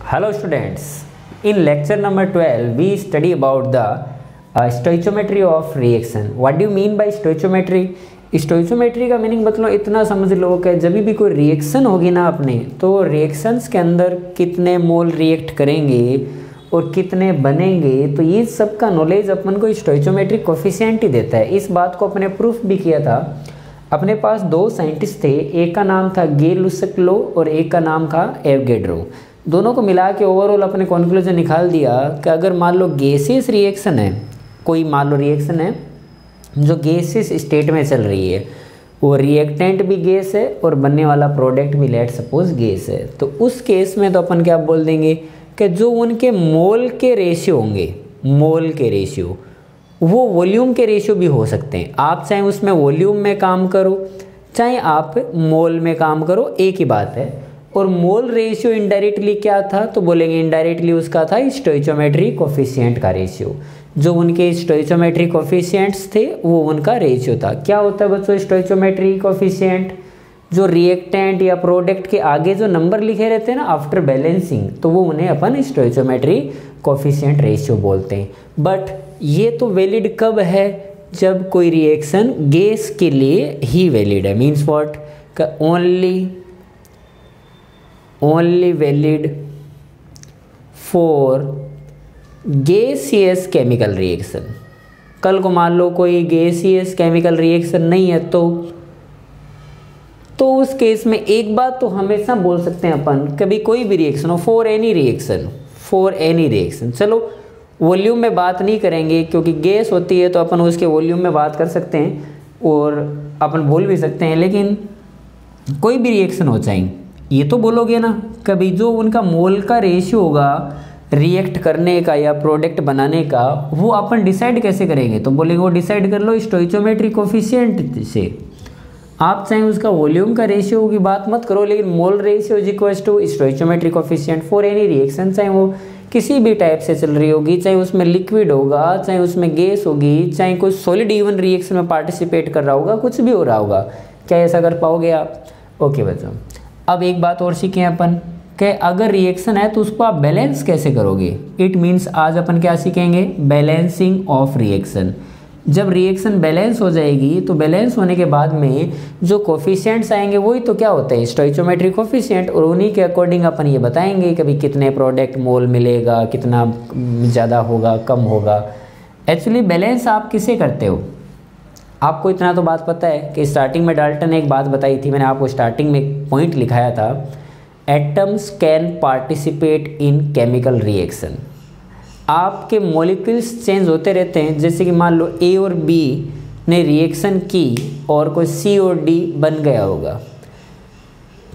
Hello students, in lecture number 12 we study about the stoichiometry of reaction. What do you mean by stoichiometry? स्टोइचोमेट्री का meaning मतलब इतना समझ लो कि जब भी कोई रिएक्शन होगी ना अपने, तो रिएक्शंस के अंदर कितने मोल रिएक्ट करेंगे और कितने बनेंगे, तो ये सब का नॉलेज अपन को स्टोइचोमेट्रिक कोफिशिएंट ही देता है। इस बात को अपने प्रूफ भी किया था। अपने पास दो साइंटिस्ट थे, एक का नाम था गे-लुसक और एक का नाम था एवोगैड्रो। दोनों को मिला के ओवरऑल अपने कंक्लूजन निकाल दिया कि अगर मान लो गैसियस रिएक्शन है, कोई मान लो रिएक्शन है जो गैसियस स्टेट में चल रही है, वो रिएक्टेंट भी गैस है और बनने वाला प्रोडक्ट भी लेट सपोज गैस है, तो उस केस में तो अपन क्या बोल देंगे कि जो उनके मोल के रेशियो होंगे, मोल के रेशियो वो वॉल्यूम के रेशियो भी हो सकते हैं। आप चाहे उसमें वॉल्यूम में काम करो चाहे आप मोल में काम करो, एक ही बात है। और मोल रेशियो इनडायरेक्टली क्या था, तो बोलेंगे इनडायरेक्टली उसका था स्टोइचोमेट्रिक कोफिशिएंट का रेशियो। जो उनके स्टोइचोमेट्रिक कोफिशिएंट्स थे वो उनका रेशियो था। क्या होता है बच्चों स्टोइचोमेट्रिक कोफिशिएंट? जो रिएक्टेंट या प्रोडक्ट के आगे जो नंबर लिखे रहते हैं ना आफ्टर बैलेंसिंग, तो वो उन्हें अपन स्टोइचोमेट्रिक कोफिशिएंट रेशियो बोलते हैं। बट ये तो वैलिड कब है? जब कोई रिएक्शन गैस के लिए ही वैलिड है। Means what? का only valid for gaseous chemical reaction. कल को मान लो कोई गैसियस केमिकल रिएक्शन नहीं है, तो उस केस में एक बात तो हमेशा बोल सकते हैं अपन, कभी कोई भी रिएक्शन हो, फॉर एनी रिएक्शन। चलो वॉल्यूम में बात नहीं करेंगे क्योंकि गैस होती है तो अपन उसके वॉल्यूम में बात कर सकते हैं और अपन बोल भी सकते हैं, लेकिन कोई भी रिएक्शन हो चाहे, ये तो बोलोगे ना कभी जो उनका मोल का रेशियो होगा रिएक्ट करने का या प्रोडक्ट बनाने का, वो अपन डिसाइड कैसे करेंगे? तो बोलेंगे वो डिसाइड कर लो स्टोइचोमेट्रिक कोफिशिएंट से। आप चाहे उसका वॉल्यूम का रेशियो की बात मत करो, लेकिन mole ratio is equal to stoichiometric coefficient for any reaction, चाहे वो किसी भी टाइप से चल रही होगी, चाहे उसमें लिक्विड होगा, चाहे उसमें गैस होगी, चाहे कोई सॉलिड इवन रिएक्शन में पार्टिसिपेट कर रहा होगा, कुछ भी हो रहा होगा। क्या ऐसा कर पाओगे आप? ओके बच्चों, अब एक बात और सीखें अपन कि अगर रिएक्शन है तो उसको आप बैलेंस कैसे करोगे। इट मीन्स आज अपन क्या सीखेंगे? Balancing of reaction. जब रिएक्शन बैलेंस हो जाएगी तो बैलेंस होने के बाद में जो कोफिशिएंट्स आएंगे वही तो क्या होते हैं? स्टोइचोमेट्रिक कोफिशिएंट। और उन्हीं के अकॉर्डिंग अपन ये बताएंगे कभी कितने प्रोडक्ट मोल मिलेगा, कितना ज़्यादा होगा, कम होगा। एक्चुअली बैलेंस आप किसे करते हो? आपको इतना तो बात पता है कि स्टार्टिंग में डाल्टन ने एक बात बताई थी, मैंने आपको स्टार्टिंग में एक पॉइंट लिखाया था, atoms can participate in chemical reaction. आपके मॉलिक्यूल्स चेंज होते रहते हैं। जैसे कि मान लो ए और बी ने रिएक्शन की और कोई सी और डी बन गया होगा,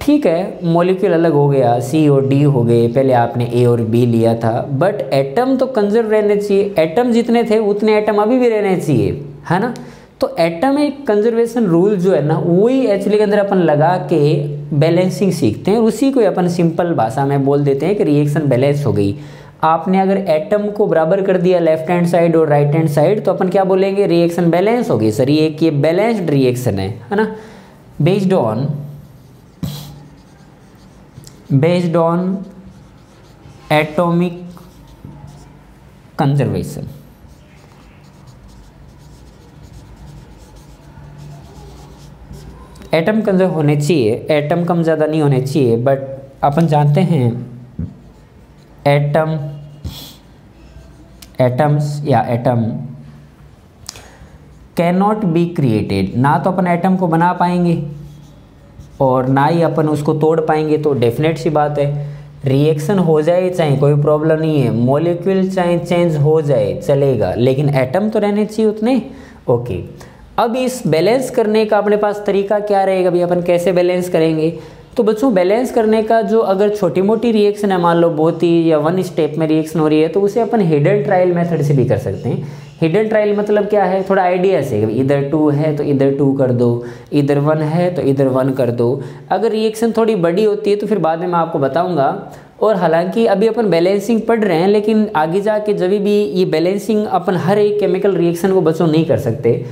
ठीक है, मॉलिक्यूल अलग हो गया, सी और डी हो गए, पहले आपने ए और बी लिया था, बट एटम तो कंजर्व रहने चाहिए। एटम जितने थे उतने एटम अभी भी रहने चाहिए, है ना। तो एटम एक कंजर्वेशन रूल जो है ना, वही एक्चुअली के अंदर अपन लगा के बैलेंसिंग सीखते हैं। उसी को अपन सिंपल भाषा में बोल देते हैं कि रिएक्शन बैलेंस हो गई। आपने अगर एटम को बराबर कर दिया लेफ्ट हैंड साइड और राइट हैंड साइड, तो अपन क्या बोलेंगे? रिएक्शन बैलेंस हो गई। सर ये बैलेंस्ड रिएक्शन है ना, based on atomic conservation. Atom conserve होने चाहिए, एटम कम ज़्यादा नहीं होने चाहिए, बट अपन जानते हैं atom can not be created. ना तो अपन एटम को बना पाएंगे और ना ही अपन उसको तोड़ पाएंगे। तो डेफिनेट सी बात है, रिएक्शन हो जाए चाहे कोई प्रॉब्लम नहीं है, मॉलिक्यूल चाहे चेंज हो जाए चलेगा, लेकिन एटम तो रहने चाहिए उतने। ओके, अब इस बैलेंस करने का अपने पास तरीका क्या रहेगा? भाई अपन कैसे बैलेंस करेंगे? तो बच्चों बैलेंस करने का जो अगर छोटी मोटी रिएक्शन है, मान लो बहुत ही या वन स्टेप में रिएक्शन हो रही है, तो उसे अपन हिडन ट्रायल मेथड से भी कर सकते हैं। हिडन ट्रायल मतलब क्या है? थोड़ा आइडिया से, इधर 2 है तो इधर 2 कर दो, इधर 1 है तो इधर 1 कर दो। अगर रिएक्शन थोड़ी बड़ी होती है तो फिर बाद में मैं आपको बताऊँगा। और हालांकि अभी अपन बैलेंसिंग पढ़ रहे हैं, लेकिन आगे जाके जब भी ये बैलेंसिंग अपन हर एक केमिकल रिएक्शन को बच्चों नहीं कर सकते।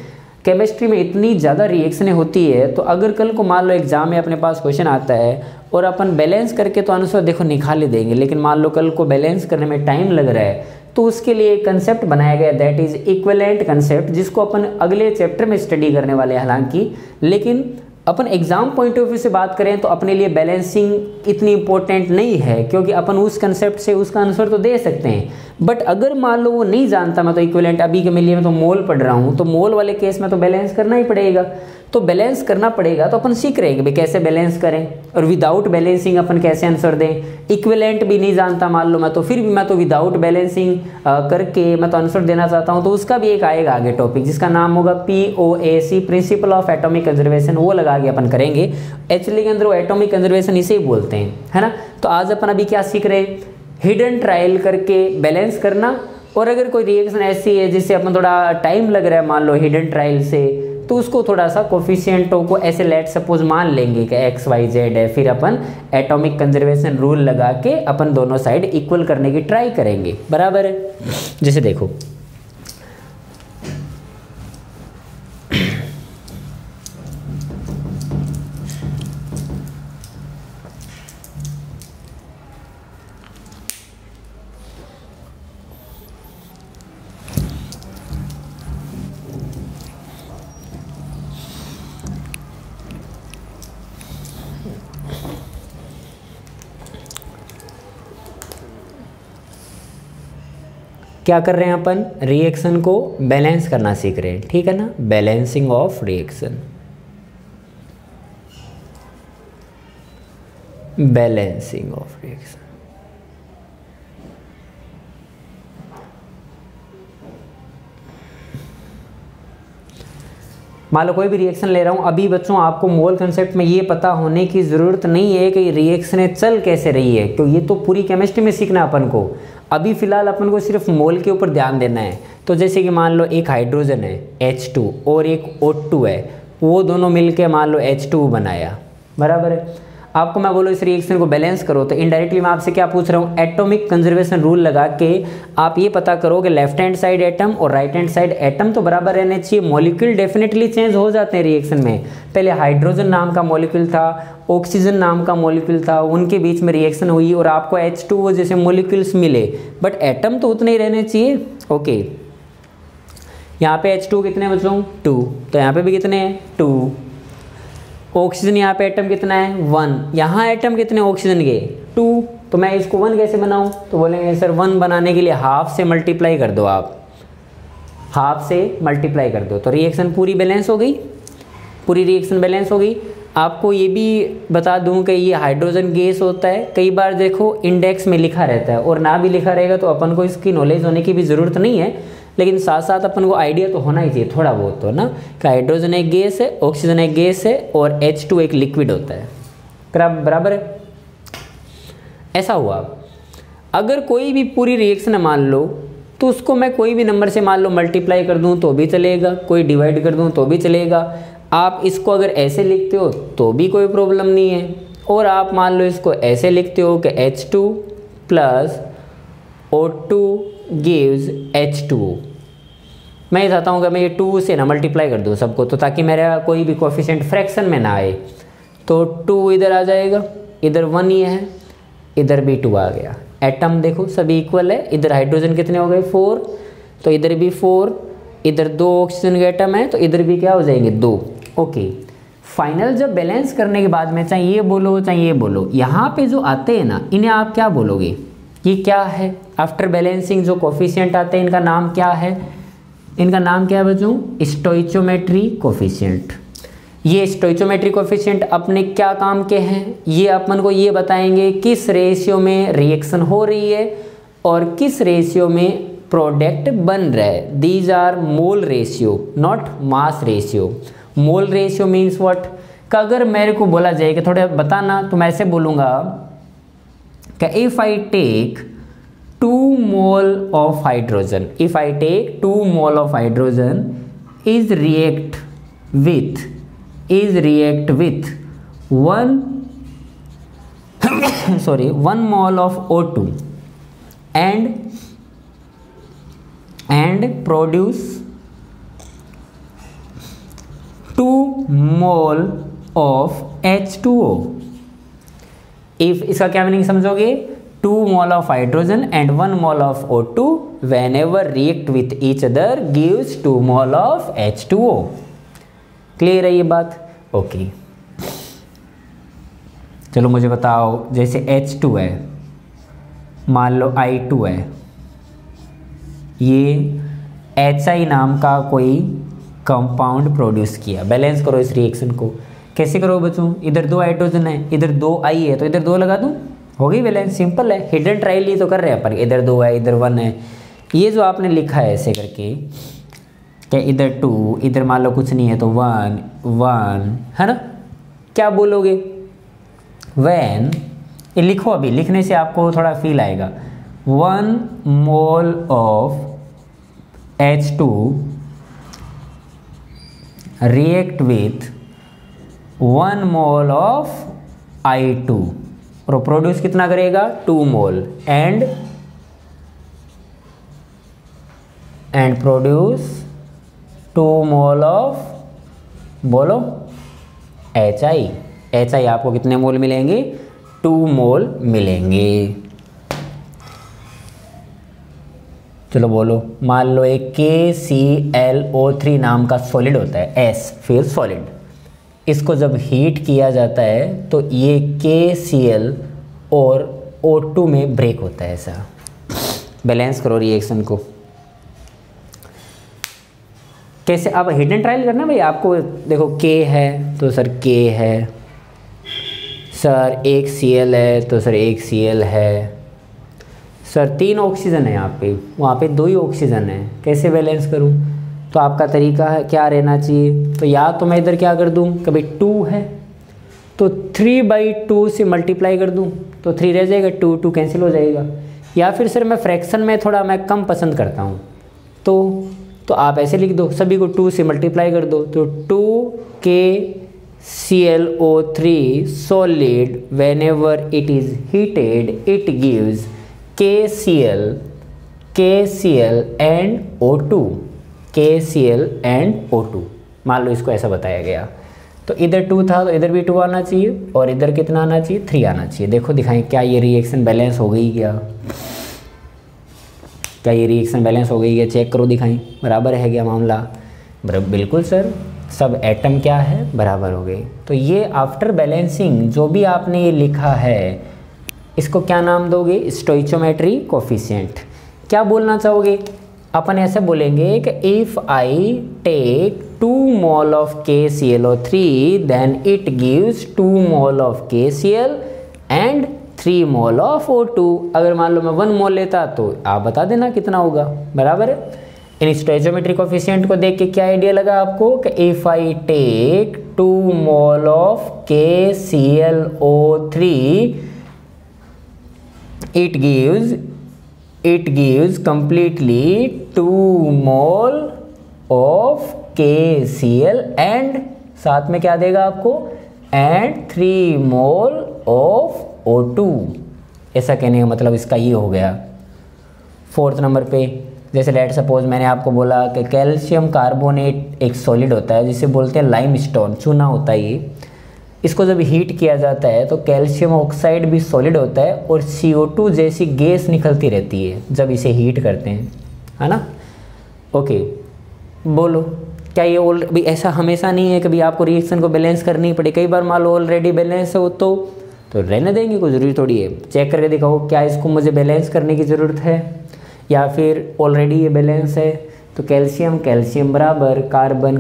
केमिस्ट्री में इतनी ज़्यादा रिएक्शनें होती है, तो अगर कल को मान लो एग्जाम में अपने पास क्वेश्चन आता है और अपन बैलेंस करके तो आंसर देखो निकाल ही देंगे, लेकिन मान लो कल को बैलेंस करने में टाइम लग रहा है, तो उसके लिए एक कंसेप्ट बनाया गया, दैट इज इक्विवेलेंट कंसेप्ट, जिसको अपन अगले चैप्टर में स्टडी करने वाले हैं हालांकि। लेकिन अपन एग्जाम पॉइंट ऑफ व्यू से बात करें तो अपने लिए बैलेंसिंग इतनी इंपॉर्टेंट नहीं है, क्योंकि अपन उस कंसेप्ट से उसका आंसर तो दे सकते हैं। बट अगर मान लो वो नहीं जानता, मैं तो इक्विवेलेंट अभी के लिए मैं तो मोल पढ़ रहा हूँ, तो मोल वाले केस में तो बैलेंस करना ही पड़ेगा। तो बैलेंस करना पड़ेगा, तो अपन सीख रहे हैं कि भाई कैसे बैलेंस करें, और विदाउट बैलेंसिंग अपन कैसे आंसर दें। इक्विवेलेंट भी नहीं जानता मान लो मैं, तो फिर भी मैं तो विदाउट बैलेंसिंग करके मैं तो आंसर देना चाहता हूँ, तो उसका भी एक आएगा आगे टॉपिक, जिसका नाम होगा POAC, principle of atomic conservation, वो लगा के अपन करेंगे। एक्चुअली के अंदर वो एटॉमिक कंजर्वेशन इसे ही बोलते हैं, है ना। तो आज अपन अभी क्या सीख रहे हैं, हिडन ट्रायल करके बैलेंस करना। और अगर कोई रिएक्शन ऐसी है जिससे अपन थोड़ा टाइम लग रहा है मान लो हिडन ट्रायल से, तो उसको थोड़ा सा कोफिशिएंटों को ऐसे लेट सपोज मान लेंगे कि XYZ है, फिर अपन एटॉमिक कंजर्वेशन रूल लगा के अपन दोनों साइड इक्वल करने की ट्राई करेंगे, बराबर है। जैसे देखो क्या कर रहे हैं अपन, रिएक्शन को बैलेंस करना सीख रहे हैं, ठीक है ना, balancing of reaction, balancing of reaction. मान लो कोई भी रिएक्शन ले रहा हूं, अभी बच्चों आपको मोल कंसेप्ट में ये पता होने की ज़रूरत नहीं है कि रिएक्शनें चल कैसे रही है, क्योंकि ये तो पूरी केमिस्ट्री में सीखना अपन को। अभी फिलहाल अपन को सिर्फ मोल के ऊपर ध्यान देना है। तो जैसे कि मान लो एक हाइड्रोजन है H2 और एक O2 है, वो दोनों मिलके मान लो H2 बनाया, बराबर है। आपको मैं बोलो इस रिएक्शन को बैलेंस करो, तो इनडायरेक्टली मैं आपसे क्या पूछ रहा हूँ, एटॉमिक कंजर्वेशन रूल लगा के आप ये पता करो कि लेफ्ट हैंड साइड एटम और राइट हैंड साइड एटम तो बराबर रहने चाहिए। मॉलिक्यूल डेफिनेटली चेंज हो जाते हैं रिएक्शन में, पहले हाइड्रोजन नाम का मॉलिक्यूल था, ऑक्सीजन नाम का मॉलिक्यूल था, उनके बीच में रिएक्शन हुई और आपको H2O जैसे मॉलिक्यूल्स मिले, बट एटम तो उतने ही रहने चाहिए। ओके, यहाँ पे H2 कितने बच्चों 2, तो यहाँ पे भी कितने हैं 2। ऑक्सीजन यहाँ पे एटम कितना है 1, यहाँ एटम कितने ऑक्सीजन के 2, तो मैं इसको 1 कैसे बनाऊँ, तो बोलेंगे सर 1 बनाने के लिए हाफ से मल्टीप्लाई कर दो, आप हाफ से मल्टीप्लाई कर दो, तो रिएक्शन पूरी बैलेंस हो गई, पूरी रिएक्शन बैलेंस हो गई। आपको ये भी बता दूं कि ये हाइड्रोजन गैस होता है, कई बार देखो इंडेक्स में लिखा रहता है, और ना भी लिखा रहेगा तो अपन को इसकी नॉलेज होने की भी ज़रूरत नहीं है, लेकिन साथ साथ अपन को आइडिया तो होना ही चाहिए थोड़ा बहुत, तो ना कि हाइड्रोजन एक गैस है, ऑक्सीजन एक गैस है और H2 एक लिक्विड होता है, बराबर है। ऐसा हुआ, अगर कोई भी पूरी रिएक्शन मान लो, तो उसको मैं कोई भी नंबर से मान लो मल्टीप्लाई कर दूं तो भी चलेगा, कोई डिवाइड कर दूं तो भी चलेगा। आप इसको अगर ऐसे लिखते हो तो भी कोई प्रॉब्लम नहीं है, और आप मान लो इसको ऐसे लिखते हो कि H2 plus O2 gives H2O। मैं ये चाहता हूँ कि मैं ये 2 से ना मल्टीप्लाई कर दूँ सबको, तो ताकि मेरा कोई भी कोफिशिएंट फ्रैक्शन में ना आए, तो 2 इधर आ जाएगा, इधर 1 ये है, इधर भी 2 आ गया। एटम देखो सभी इक्वल है, इधर हाइड्रोजन कितने हो गए 4, तो इधर भी 4, इधर 2 ऑक्सीजन के एटम है, तो इधर भी क्या हो जाएंगे 2। ओके, फाइनल जब बैलेंस करने के बाद में चाहे ये बोलो चाहे ये बोलो, यहाँ पे जो आते हैं ना इन्हें आप क्या बोलोगे, ये क्या है, आफ्टर बैलेंसिंग जो कोफिशिएंट आते हैं इनका नाम क्या है, इनका नाम क्या है बच्चों, स्टोइचोमेट्री कोफिशिएंट। ये स्टोइचोमेट्री कोफिशिएंट अपने क्या काम के हैं, ये अपन को ये बताएंगे किस रेशियो में रिएक्शन हो रही है और किस रेशियो में प्रोडक्ट बन रहा है। These are mole ratio not mass ratio. Mole ratio means what, का अगर मेरे को बोला जाए कि थोड़ा बताना, तो मैं ऐसे बोलूँगा कि if I take 2 mole of hydrogen, if I take 2 mole of hydrogen is react with 1 mole of O2 and produce 2 mole of H2O। If इसका क्या मीनिंग समझोगे, 2 mole of hydrogen and 1 mole of O2 whenever react with each other gives 2 mole of H2O। Clear है ये बात? Okay चलो मुझे बताओ, जैसे H2 है, मान लो I2 है, ये HI नाम का कोई कंपाउंड प्रोड्यूस किया। बैलेंस करो इस रिएक्शन को। कैसे करो बच्चों, इधर 2 हाइड्रोजन है, इधर 2 I है, तो इधर 2 लगा दूं, हो गई बैलेंस। सिंपल है, हिडन ट्रायल ही तो कर रहे हैं अपन, इधर 2 है इधर 1 है। ये जो आपने लिखा है ऐसे करके कि इधर 2, इधर मान लो कुछ नहीं है तो 1 1 है ना, क्या बोलोगे व्हेन, ये लिखो, अभी लिखने से आपको थोड़ा फील आएगा। 1 mole of H2 react with 1 mole of I2 और प्रोड्यूस कितना करेगा 2 mole and produce 2 mole of, बोलो HI आपको कितने मोल मिलेंगे 2 मोल मिलेंगे। चलो बोलो, मान लो एक KClO3 नाम का सॉलिड होता है, S फिर सॉलिड, इसको जब हीट किया जाता है तो ये KCl और O2 में ब्रेक होता है। ऐसा बैलेंस करो रिएक्शन को। कैसे, अब हिडन ट्रायल करना भाई आपको। देखो K है तो सर K है, सर एक Cl है तो सर एक Cl है, सर 3 ऑक्सीजन है यहाँ पे, वहाँ पे 2 ही ऑक्सीजन है, कैसे बैलेंस करूँ? तो आपका तरीका है क्या रहना चाहिए, तो या तो मैं इधर क्या कर दूँ, कभी 2 है तो 3/2 से मल्टीप्लाई कर दूँ तो 3 रह जाएगा, 2 कैंसिल हो जाएगा। या फिर सर मैं फ्रैक्शन में थोड़ा मैं कम पसंद करता हूँ, तो आप ऐसे लिख दो, सभी को 2 से मल्टीप्लाई कर दो, तो 2KClO3 solid whenever it is heated it gives KCl and O2, KCl and O2। मान लो इसको ऐसा बताया गया, तो इधर 2 था तो इधर भी 2 आना चाहिए और इधर कितना आना चाहिए 3 आना चाहिए। देखो दिखाएं क्या ये रिएक्शन बैलेंस हो गई, क्या ये रिएक्शन बैलेंस हो गई है, चेक करो दिखाएं, बराबर है क्या मामला? बिल्कुल सर, सब एटम क्या है बराबर हो गए। तो ये आफ्टर बैलेंसिंग जो भी आपने ये लिखा है इसको क्या नाम दोगे, स्टोइचोमेट्री कोफिशिएंट। क्या बोलना चाहोगे, अपन ऐसे बोलेंगे कि if I take 2 mole of KClO3 then it gives 2 mole of KCl and 3 mole of O2। अगर मान लो मैं 1 मोल लेता तो आप बता देना कितना होगा, बराबर है। इन स्टोइचोमेट्री कोफिशिएंट को देख के क्या आइडिया लगा आपको कि if I take 2 mole of KClO3 it gives completely 2 mole of KCl and साथ में क्या देगा आपको, एंड 3 मोल ऑफ O2। ऐसा कहने का मतलब इसका ये हो गया। 4th नंबर पे जैसे लेट सपोज मैंने आपको बोला कि कैल्शियम कार्बोनेट एक सॉलिड होता है जिसे बोलते हैं लाइमस्टोन, चूना होता है ये। इसको जब हीट किया जाता है तो कैल्शियम ऑक्साइड भी सॉलिड होता है और CO2 जैसी गैस निकलती रहती है जब इसे हीट करते हैं, है ना। ओके बोलो, क्या ये भी ऐसा हमेशा नहीं है, कभी आपको रिएक्शन को बैलेंस करनी पड़े। कई बार मान लो ऑलरेडी बैलेंस हो तो रहने देंगे, कोई ज़रूरी थोड़ी है। चेक करके दिखाओ क्या इसको मुझे बैलेंस करने की ज़रूरत है या फिर ऑलरेडी ये बैलेंस है। तो कैल्शियम बराबर कार्बन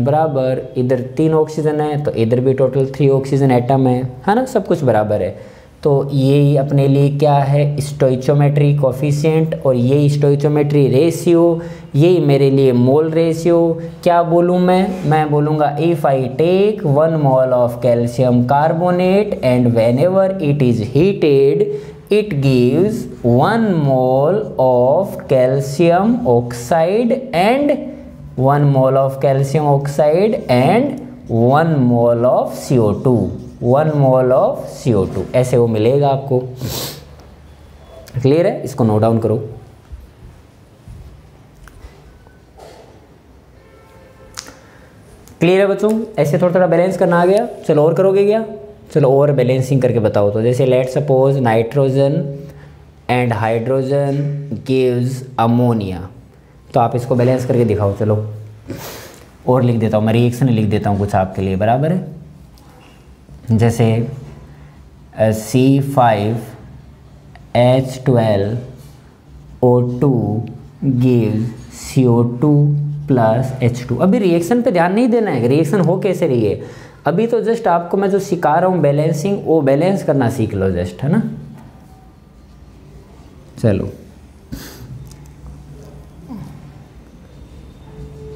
बराबर, इधर 3 ऑक्सीजन है तो इधर भी टोटल 3 ऑक्सीजन एटम है ना, सब कुछ बराबर है। तो ये अपने लिए क्या है, स्टोइचोमेट्री कोफिशिएंट, और ये स्टोइचोमेट्री रेशियो, यही मेरे लिए मोल रेशियो। क्या बोलूँ मैं बोलूँगा if I take 1 mole of calcium carbonate and whenever it is heated it gives 1 mole of calcium oxide and 1 mole of calcium oxide and 1 mole of CO2, 1 mole of CO2 ऐसे वो मिलेगा आपको। Clear है, इसको note down करो। Clear है बच्चों? ऐसे थोड़ा थोड़ा बैलेंस करना आ गया। चलो और करोगे क्या? चलो और बैलेंसिंग करके बताओ। तो जैसे let suppose nitrogen and hydrogen gives ammonia, तो आप इसको बैलेंस करके दिखाओ। चलो और लिख देता हूँ मैं, रिएक्शन लिख देता हूँ कुछ आपके लिए, बराबर है। जैसे C5H12O2 gives CO2 plus H2। अभी रिएक्शन पे ध्यान नहीं देना है, रिएक्शन हो कैसे रही है। अभी तो जस्ट आपको मैं जो सिखा रहा हूँ बैलेंसिंग, वो बैलेंस करना सीख लो जस्ट, है ना। चलो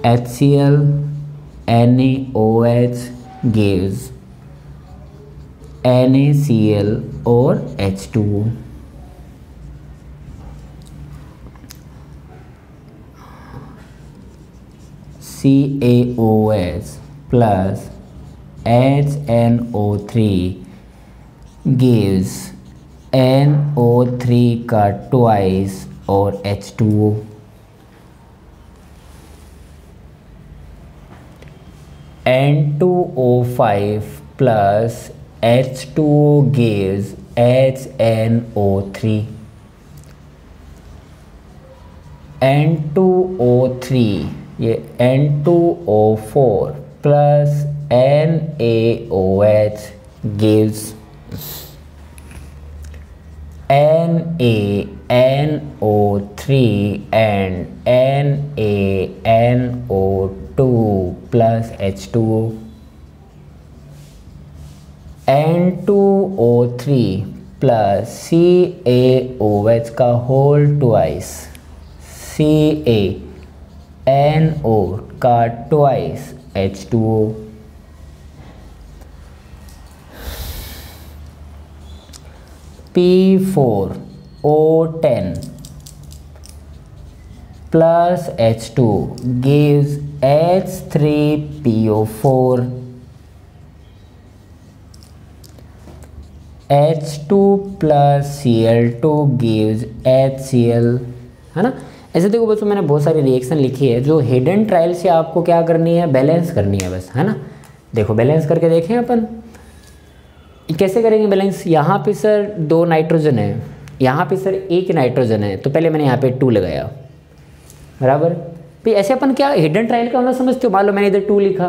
HCl NaOH gives NaCl और H2O। CaOH plus HNO3 gives NO3 का ट्वाइस और H2O। N2O5 plus H2O gives HNO3। N2O3 ये N2O4 plus NaOH gives NaNO3 and NaNO2 plus H2O। N2O3 plus CaOH का whole twice, CaNO का twice H2O। P4O10 plus H2 gives H3PO4। H2 plus Cl2 gives HCl, है ना। ऐसे देखो बच्चों, मैंने बहुत सारी रिएक्शन लिखी है जो हिडन ट्रायल से आपको क्या करनी है, बैलेंस करनी है बस, है ना। देखो बैलेंस करके देखें अपन कैसे करेंगे बैलेंस। यहाँ पे सर 2 नाइट्रोजन है, यहाँ पे सर 1 नाइट्रोजन है, तो पहले मैंने यहाँ पे 2 लगाया, बराबर। फिर ऐसे अपन क्या हिडन ट्रायल का मतलब समझते हो। मान लो मैंने इधर 2 लिखा,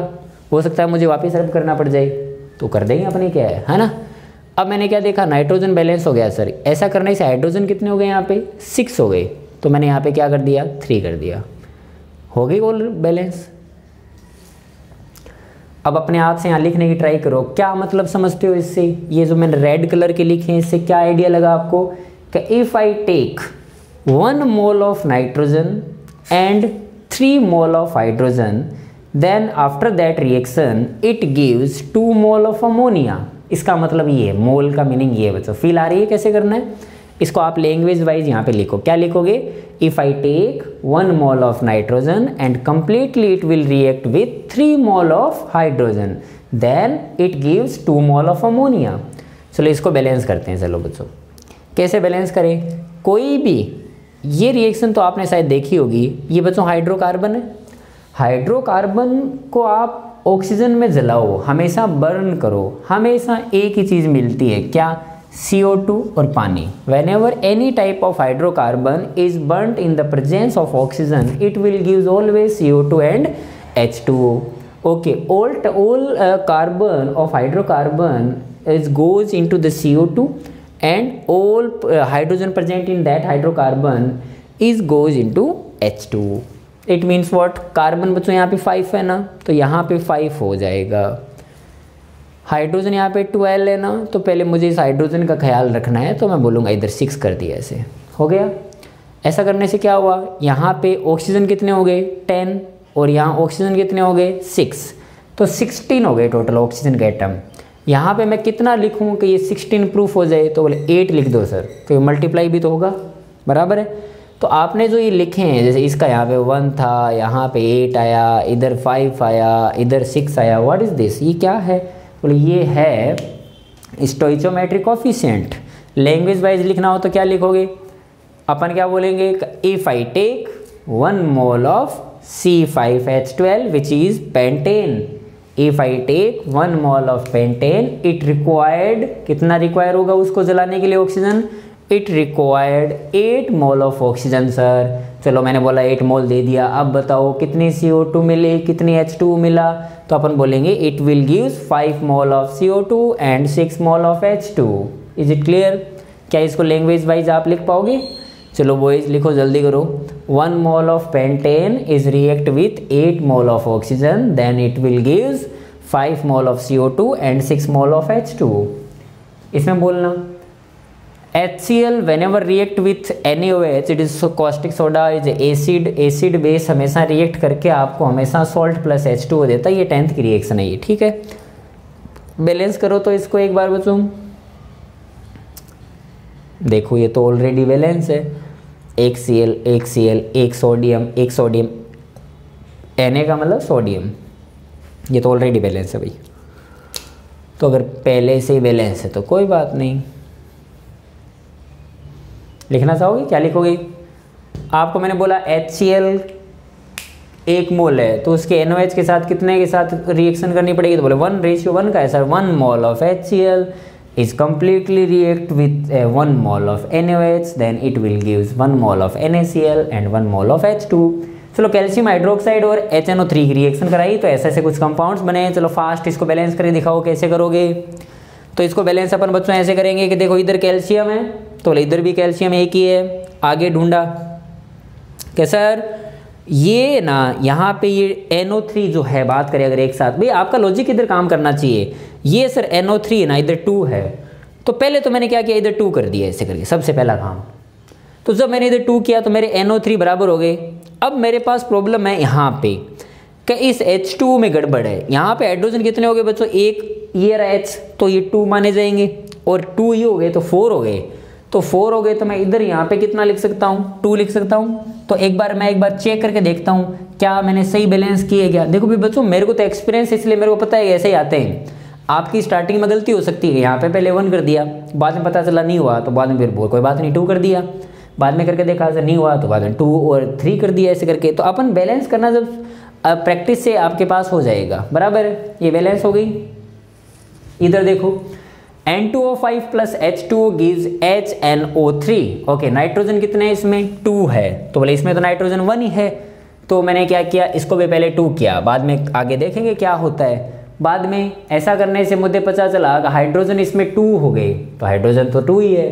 हो सकता है मुझे वापस रब करना पड़ जाए, तो कर देंगे अपने, क्या है ना। अब मैंने क्या देखा, नाइट्रोजन बैलेंस हो गया सर। ऐसा करने से हाइड्रोजन कितने हो गए, यहाँ पे 6 हो गए, तो मैंने यहाँ पे क्या कर दिया, 3 कर दिया, हो गई ऑल बैलेंस। अब अपने आप से यहाँ लिखने की ट्राई करो, क्या मतलब समझते हो इससे। ये जो मैंने रेड कलर के लिखे हैं, इससे क्या आइडिया लगा आपको कि if I take 1 mole of nitrogen and 3 mole of hydrogen, then after that reaction it gives 2 mole of ammonia. इसका मतलब ये, मोल का मीनिंग ये बच्चों, फील आ रही है कैसे करना है। इसको आप लैंग्वेज वाइज यहाँ पे लिखो, क्या लिखोगे, if I take 1 mole of nitrogen and completely it will react with 3 mole of hydrogen, then it gives 2 mole of ammonia. चलो इसको बैलेंस करते हैं। चलो बच्चों कैसे बैलेंस करें, कोई भी ये रिएक्शन तो आपने शायद देखी होगी। ये बच्चों हाइड्रोकार्बन है, हाइड्रोकार्बन को आप ऑक्सीजन में जलाओ, हमेशा बर्न करो, हमेशा एक ही चीज़ मिलती है, क्या, CO2 और पानी। Whenever any type of hydrocarbon is burnt in the presence of oxygen, it will give always CO2 and H2O. Okay, all carbon of hydrocarbon goes into the CO2 and all hydrogen present in that hydrocarbon goes into H2O. It means what, carbon बच्चों यहाँ पे 5 है ना, तो यहाँ पे 5 हो जाएगा। हाइड्रोजन यहाँ पे 12 है ना, तो पहले मुझे इस हाइड्रोजन का ख्याल रखना है, तो मैं बोलूँगा इधर 6 कर दिया, ऐसे हो गया। ऐसा करने से क्या हुआ, यहाँ पे ऑक्सीजन कितने हो गए 10 और यहाँ ऑक्सीजन कितने हो गए 6, तो 16 हो गए टोटल ऑक्सीजन के एटम। यहाँ पे मैं कितना लिखूँ कि ये 16 प्रूफ हो जाए, तो बोले 8 लिख दो सर, तो ये मल्टीप्लाई भी तो होगा, बराबर है। तो आपने जो ये लिखे हैं, जैसे इसका यहाँ पे 1 था, यहाँ पे 8 आया, इधर 5 आया, इधर 6 आया, व्हाट इज़ दिस, ये क्या है, बोले ये है स्टोइचोमेट्रिक कोफिशिएंट। लैंग्वेज वाइज लिखना हो तो क्या लिखोगे, अपन क्या बोलेंगे, if I take 1 mole of C5H12 which is pentane, if I take 1 mole of pentane it required, कितना रिक्वायर होगा उसको जलाने के लिए oxygen, it required 8 mole of oxygen sir. चलो मैंने बोला 8 मोल दे दिया, अब बताओ कितनी CO2 मिली, कितनी H2 मिला, तो अपन बोलेंगे it will gives 5 mole of CO2 and 6 mole of H2। Is it clear? क्या इसको लैंग्वेज वाइज आप लिख पाओगे? चलो बॉयज लिखो, जल्दी करो। 1 mole of pentane is react with 8 mole of oxygen, then it will gives 5 mole of CO2 and 6 mole of H2। इसमें बोलना HCl whenever react with NaOH it is caustic soda is acid base हमेशा react करके आपको हमेशा salt plus H2O देता है। ये 10th की रिएक्शन है ये, ठीक है। बैलेंस करो तो इसको एक बार बच्चों, देखो ये तो ऑलरेडी बैलेंस है, एक Cl एक सोडियम Na का मतलब सोडियम, ये तो ऑलरेडी बैलेंस है भाई। तो अगर पहले से ही बैलेंस है तो कोई बात नहीं। लिखना चाहोगे, क्या लिखोगे? आपको मैंने बोला HCl 1 मोल है तो उसके NOH के साथ कितने के साथ रिएक्शन करनी पड़ेगी, तो बोले 1:1 का है sir. 1 mole of HCl is completely react with 1 mole of NaOH, then it will gives 1 mole of NaCl and 1 mole of H2। चलो कैल्शियम हाइड्रोक्साइड और HNO3 की रिएक्शन कराई तो ऐसे ऐसे कुछ कंपाउंड्स बने। चलो फास्ट इसको बैलेंस करके दिखाओ कैसे करोगे। तो इसको बैलेंस अपन बच्चों ऐसे करेंगे कि देखो इधर कैल्शियम है तो इधर भी कैल्शियम एक ही है, आगे ढूंढा क्या सर, ये ना यहाँ पे ये NO3 जो है, बात करें अगर एक साथ, भाई आपका लॉजिक इधर काम करना चाहिए। ये सर NO3 ना इधर 2 है, तो पहले तो मैंने क्या किया, इधर 2 कर दिया ऐसे करके, सबसे पहला काम। तो जब मैंने इधर 2 किया तो मेरे NO3 बराबर हो गए। अब मेरे पास प्रॉब्लम है यहाँ पे कि इस H2 में गड़बड़ है। यहाँ पे हाइड्रोजन कितने हो गए बच्चों, एक ये रहा H, तो ये 2 माने जाएंगे, और 2 ही हो गए तो 4 हो गए। तो 4 हो गए तो मैं इधर यहाँ पे कितना लिख सकता हूँ, 2 लिख सकता हूँ। तो एक बार चेक करके देखता हूँ क्या मैंने सही बैलेंस किए क्या। देखो भी बच्चों मेरे को तो एक्सपीरियंस, इसलिए मेरे को पता है ऐसे ही आते हैं। आपकी स्टार्टिंग में गलती हो सकती है, यहाँ पे पहले 1 कर दिया, बाद में पता चला नहीं हुआ तो बाद में फिर बोल कोई बात नहीं 2 कर दिया, बाद में करके देखा सर नहीं हुआ तो बाद में 2 और 3 कर दिया ऐसे करके। तो अपन बैलेंस करना जब प्रैक्टिस से आपके पास हो जाएगा, बराबर। ये बैलेंस हो गई। इधर देखो N2O5 plus H2O gives HNO3। Okay, nitrogen कितने हैं इसमें, 2 है, तो बोले इसमें तो नाइट्रोजन 1 ही है। तो मैंने क्या किया, इसको भी पहले 2 किया, बाद में आगे देखेंगे क्या होता है। बाद में ऐसा करने से मुझे पता चला कि हाइड्रोजन इसमें 2 हो गए, तो हाइड्रोजन तो 2 ही है।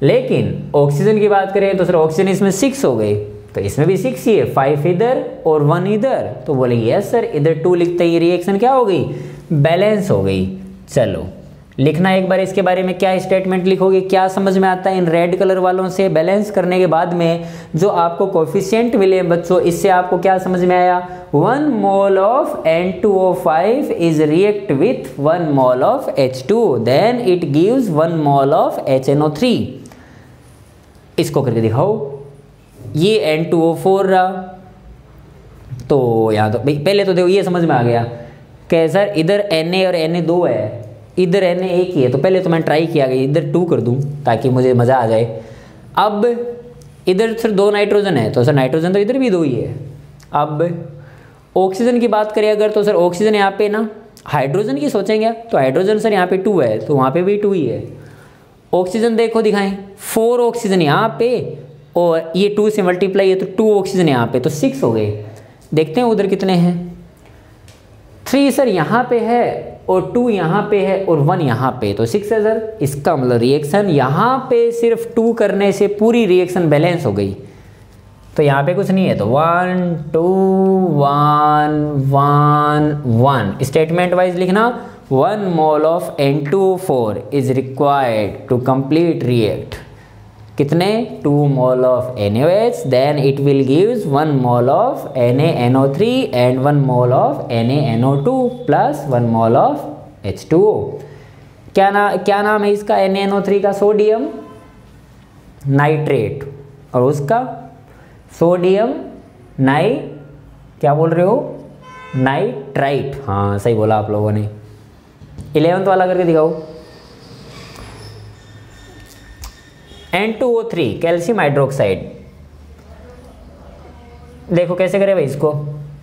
लेकिन ऑक्सीजन की बात करें तो सर ऑक्सीजन इसमें 6 हो गए, तो इसमें भी 6 ही है, 5 इधर और 1 इधर। तो बोले यस सर, इधर 2 लिखते ही रिएक्शन क्या हो गई, बैलेंस हो गई। चलो लिखना एक बार इसके बारे में, क्या स्टेटमेंट लिखोगे, क्या समझ में आता है इन रेड कलर वालों से। बैलेंस करने के बाद में जो आपको कोफिशिएंट मिले बच्चों, इससे आपको क्या समझ में आया, 1 mole of N2O5 is react with 1 mole of H2, then it gives 1 mole of HNO3। इसको करके दिखाओ। ये N2O4 रहा, तो यहाँ तो पहले तो देखो ये समझ में आ गया कि सर इधर Na और Na 2 है, इधर Na 1 ही है। तो पहले तो मैं ट्राई किया कि इधर 2 कर दूं ताकि मुझे मज़ा आ जाए। अब इधर सर 2 नाइट्रोजन है, तो सर नाइट्रोजन तो इधर भी 2 ही है। अब ऑक्सीजन की बात करें अगर, तो सर ऑक्सीजन यहाँ पे ना, हाइड्रोजन की सोचेंगे तो हाइड्रोजन सर यहाँ पे 2 है, तो वहाँ पे भी 2 ही है। ऑक्सीजन देखो दिखाएं, 4 ऑक्सीजन यहाँ पे और ये 2 से मल्टीप्लाई है तो 2 ऑक्सीजन यहाँ पे, तो 6 हो गए। देखते हैं उधर कितने हैं, 3 सर यहाँ पे है और 2 यहाँ पे है और 1 यहाँ पे, तो 6 है सर। इसका मतलब रिएक्शन यहाँ पे सिर्फ 2 करने से पूरी रिएक्शन बैलेंस हो गई। तो यहाँ पे कुछ नहीं है, तो 1 2 1 1 1 स्टेटमेंट वाइज लिखना। 1 mole of N2O4 is required to complete react, कितने, 2 mole of NaOH, then it will gives 1 mole of NaNO3 and 1 mole of NaNO2 plus 1 mole of H2O। क्या नाम है इसका, NaNO3 का सोडियम नाइट्रेट, और उसका sodium क्या बोल रहे हो, नाइट्राइट। हाँ सही बोला आप लोगों ने। 11th वाला करके दिखाओ। N2O3 कैल्शियम हाइड्रोक्साइड, देखो कैसे करें भाई इसको।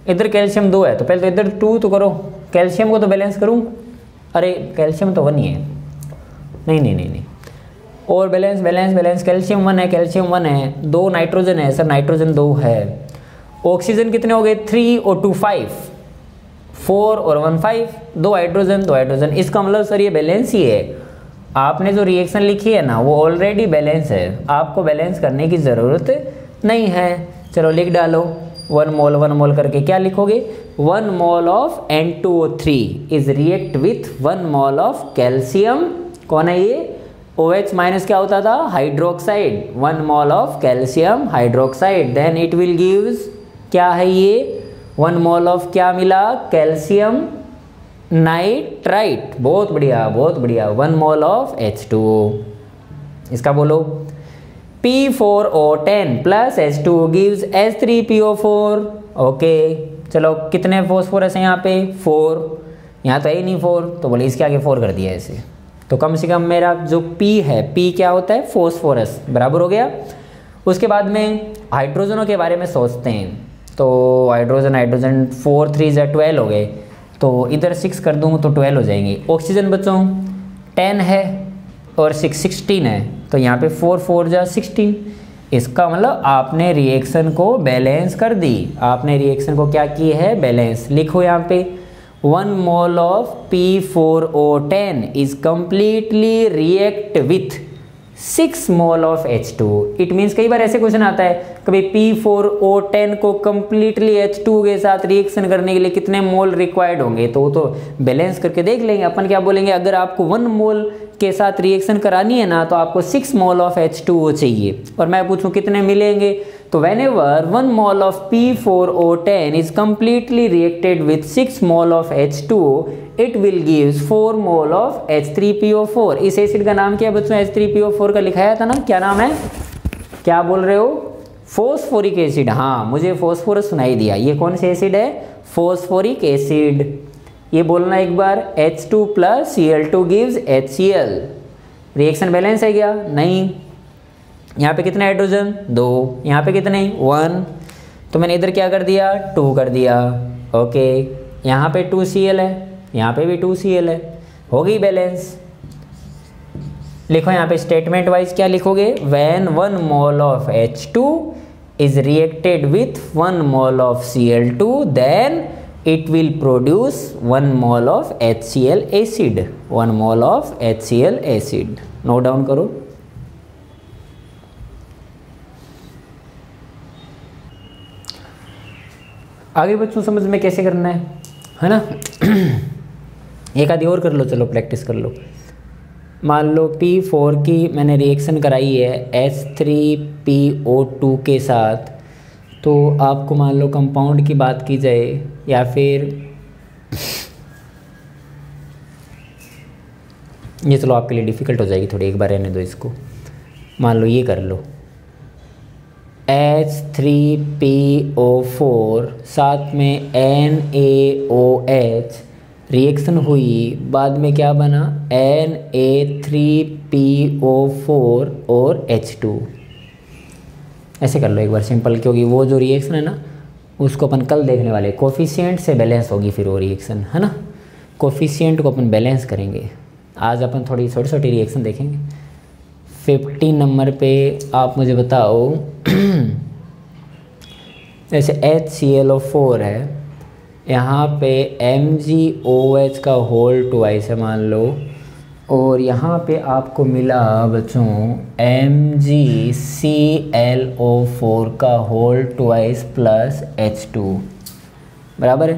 इधर कैल्शियम 2 है तो पहले तो इधर 2 तो करो, कैल्शियम को तो बैलेंस करूँ, अरे कैल्शियम तो 1 ही है, नहीं, और बैलेंस कैल्शियम 1 है, कैल्शियम 1 है, 2 नाइट्रोजन है सर, नाइट्रोजन 2 है। ऑक्सीजन कितने हो गए 3 और 2 5, 4 और 1 5, 2 हाइड्रोजन। इसका मतलब सर ये बैलेंस ही है। आपने जो रिएक्शन लिखी है ना वो ऑलरेडी बैलेंस है, आपको बैलेंस करने की ज़रूरत नहीं है। चलो लिख डालो 1 मोल करके, क्या लिखोगे 1 mole of N2O3 is react with 1 mole of calcium, कौन है ये OH माइनस क्या होता था hydroxide, 1 mole of calcium hydroxide, then it will gives क्या है ये 1 मोल ऑफ क्या मिला कैल्शियम नाइट्राइट, बहुत बढ़िया 1 मोल ऑफ H2O। इसका बोलो P4O10 plus H2O gives H3PO4। Okay चलो कितने फॉस्फोरस हैं यहाँ पे 4, यहाँ तो है ही नहीं 4, तो बोले इसके आगे 4 कर दिया ऐसे, तो कम से कम मेरा जो P है, P क्या होता है फॉस्फोरस, बराबर हो गया। उसके बाद में हाइड्रोजनों के बारे में सोचते हैं, तो हाइड्रोजन 4 3 12 हो गए, तो इधर 6 कर दूँ तो 12 हो जाएंगे। ऑक्सीजन बच्चों 10 है और 6 16 है, तो यहाँ पे 4 4 जा 16, इसका मतलब आपने रिएक्शन को बैलेंस कर दी, आपने रिएक्शन को क्या की है बैलेंस। लिखो यहाँ पे 1 mole of P4O10 is completely react with 6 mole of H2। It means कई बार ऐसे क्वेश्चन आता है, कभी P4O10 को कम्प्लीटली H2 के साथ रिएक्शन करने के लिए कितने मोल रिक्वायर्ड होंगे, तो वो तो बैलेंस करके देख लेंगे। अपन क्या बोलेंगे, अगर आपको 1 मोल के साथ रिएक्शन करानी है ना तो आपको 6 मोल ऑफ H2O चाहिए, और मैं पूछूं कितने मिलेंगे, तो whenever 1 mole of P4O10 is completely reacted with 6 mole of H2O, it will gives 4 mole of H3PO4। इस एसिड का नाम क्या है बच्चों, H3PO4 का लिखाया था ना, क्या नाम है, क्या बोल रहे हो, फॉस्फोरिक एसिड। हाँ मुझे फॉस्फोरस सुनाई दिया, ये कौन सी एसिड है फॉस्फोरिक एसिड। ये बोलना एक बार, H2 plus Cl2 gives HCl। Reaction balance है क्या, नहीं। यहाँ पे कितने हाइड्रोजन 2, यहाँ पे कितने 1, तो मैंने इधर क्या कर दिया 2 कर दिया। ओके यहाँ पे 2Cl है, यहाँ पे भी 2Cl है, हो गई बैलेंस। लिखो यहाँ पे स्टेटमेंट वाइज क्या लिखोगे, when 1 mole of H2 is reacted with 1 mole of Cl2 then it will produce 1 mole of HCl acid, 1 mole of HCl acid। Note down करो। आगे बच्चों समझ में कैसे करना है ना। एक आधी और कर लो, चलो प्रैक्टिस कर लो। मान लो P4 की मैंने रिएक्शन कराई है H3PO2 के साथ, तो आपको मान लो कंपाउंड की बात की जाए, या फिर ये चलो आपके लिए डिफ़िकल्ट हो जाएगी थोड़ी, एक बार रहने दो इसको। मान लो ये कर लो H3PO4 साथ में NaOH रिएक्शन हुई, बाद में क्या बना Na3PO4 और H2। ऐसे कर लो एक बार सिंपल, क्योंकि वो जो रिएक्शन है ना उसको अपन कल देखने वाले, कोफिशिएंट से बैलेंस होगी फिर वो रिएक्शन, है ना। कोफिशिएंट को अपन बैलेंस करेंगे, आज अपन थोड़ी छोटी छोटी रिएक्शन देखेंगे। 50 नंबर पे आप मुझे बताओ जैसे HClO4 है, यहाँ पे MgOH का होल ट्वाइस है मान लो, और यहाँ पे आपको मिला बच्चों MgClO4 का होल ट्वाइस प्लस H2, बराबर है।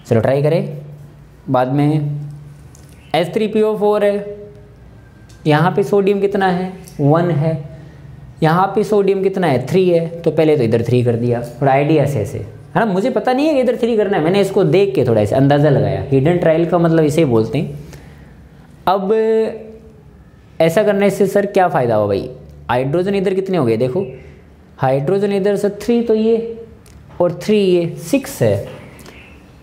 चलो ट्राई करें। बाद में H3PO4 है, यहाँ पे सोडियम कितना है 1 है, यहाँ पे सोडियम कितना है 3 है, तो पहले तो इधर 3 कर दिया, थोड़ा आइडिया से ऐसे, है ना। मुझे पता नहीं है कि इधर 3 करना है, मैंने इसको देख के थोड़ा ऐसे अंदाज़ा लगाया। हिडन ट्रायल का मतलब इसे बोलते हैं। अब ऐसा करने से सर क्या फ़ायदा हुआ भाई, हाइड्रोजन इधर कितने हो गए देखो, हाइड्रोजन इधर से 3 तो ये और 3 ये 6 है,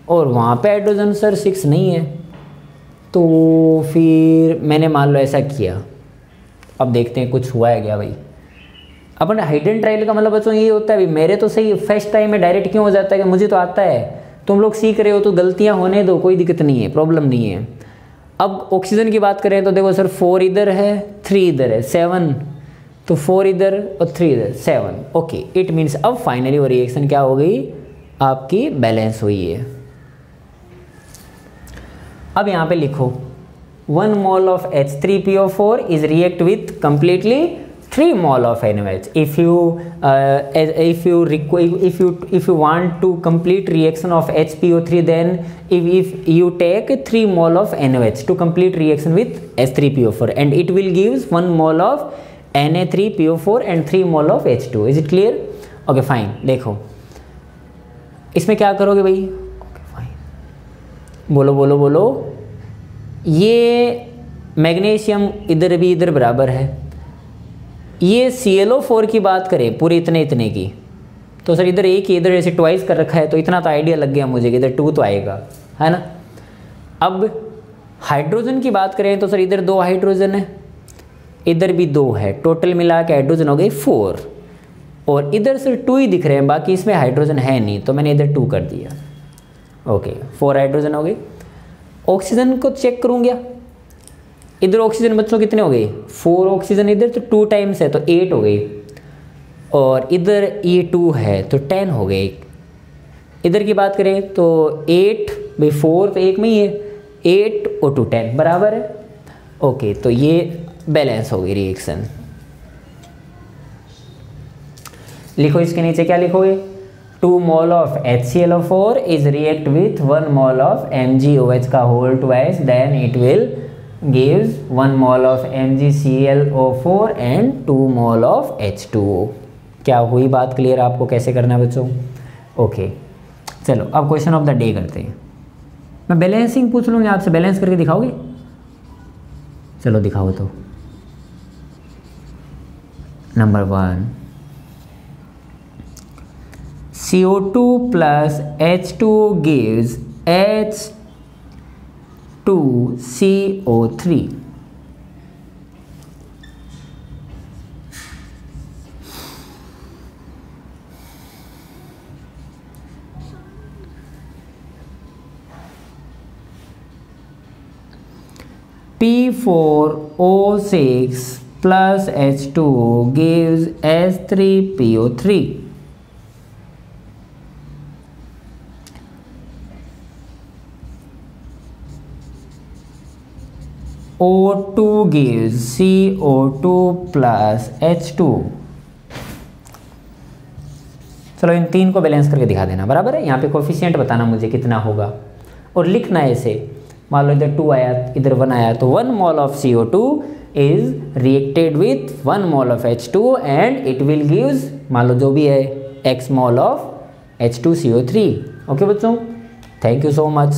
और वहाँ पे हाइड्रोजन सर 6 नहीं है, तो फिर मैंने मान लो ऐसा किया। अब देखते हैं कुछ हुआ है क्या भाई। अपन हिडन ट्रायल का मतलब बच्चों ये होता है, मेरे तो सही फर्स्ट टाइम में डायरेक्ट क्यों हो जाता है कि मुझे तो आता है, तुम लोग सीख रहे हो तो गलतियां होने दो, कोई दिक्कत नहीं है, प्रॉब्लम नहीं है। अब ऑक्सीजन की बात करें तो देखो सर 4 इधर है 3 इधर है 7, तो 4 इधर और 3 इधर 7। ओके, इट मीन्स अब फाइनली वो रिएक्शन क्या हो गई आपकी, बैलेंस हुई है। अब यहाँ पे लिखो 1 mole of H3PO4 is react with completely 3 mol of NaOH. If you want to complete reaction of HPO3, then if you take 3 mol of NaOH to complete reaction with H3PO4, and it will gives 1 mol of Na3PO4 and 3 mol of H2. Is it clear? Okay, fine. देखो इसमें क्या करोगे भाई? Okay, fine. बोलो बोलो बोलो। ये magnesium इधर भी इधर बराबर है। ये ClO4 की बात करें पूरे इतने इतने की, तो सर इधर एक ही, इधर ऐसे ट्वाइस कर रखा है, तो इतना तो आइडिया लग गया मुझे कि इधर 2 तो आएगा, है ना। अब हाइड्रोजन की बात करें तो सर इधर 2 हाइड्रोजन है, इधर भी 2 है, टोटल मिला के हाइड्रोजन हो गई 4, और इधर सिर्फ 2 ही दिख रहे हैं, बाकी इसमें हाइड्रोजन है नहीं, तो मैंने इधर 2 कर दिया। ओके, 4 हाइड्रोजन हो गए। ऑक्सीजन को चेक करूँगा, इधर ऑक्सीजन बच्चों कितने हो गए, 4 ऑक्सीजन इधर, तो 2 टाइम्स है तो 8 हो गई, और इधर ये 2 है तो 10 हो गए। इधर की बात करें तो 8 भाई 4 तो एक में ही है, 8 और 2 10 बराबर है। ओके, तो ये बैलेंस हो गई रिएक्शन। लिखो इसके नीचे क्या लिखोगे, 2 mol of HClO4 is react with 1 mol of MgOH का whole twice, then it will gives 1 mol of MgClO4 and 2 mol of H2O। क्या हुई बात क्लियर आपको कैसे करना है बच्चों? ओके, चलो अब क्वेश्चन ऑफ द डे करते हैं। मैं बैलेंसिंग पूछ लूँगी आपसे, बैलेंस करके दिखाओगे? चलो दिखाओ तो। Number 1, CO2 plus H2O gives H2CO3। P4O6 plus H2O gives H3PO3। O2 gives CO2 plus H2। चलो इन 3 को बैलेंस करके दिखा देना, बराबर है। यहाँ पे कोफिशिएंट बताना मुझे कितना होगा, और लिखना है इसे। मान लो इधर 2 आया, इधर 1 आया, तो 1 mol of CO2 is reacted with 1 mol of H2 and it will gives, मान लो जो भी है, x mol of H2CO3। Okay बच्चों, थैंक यू सो मच।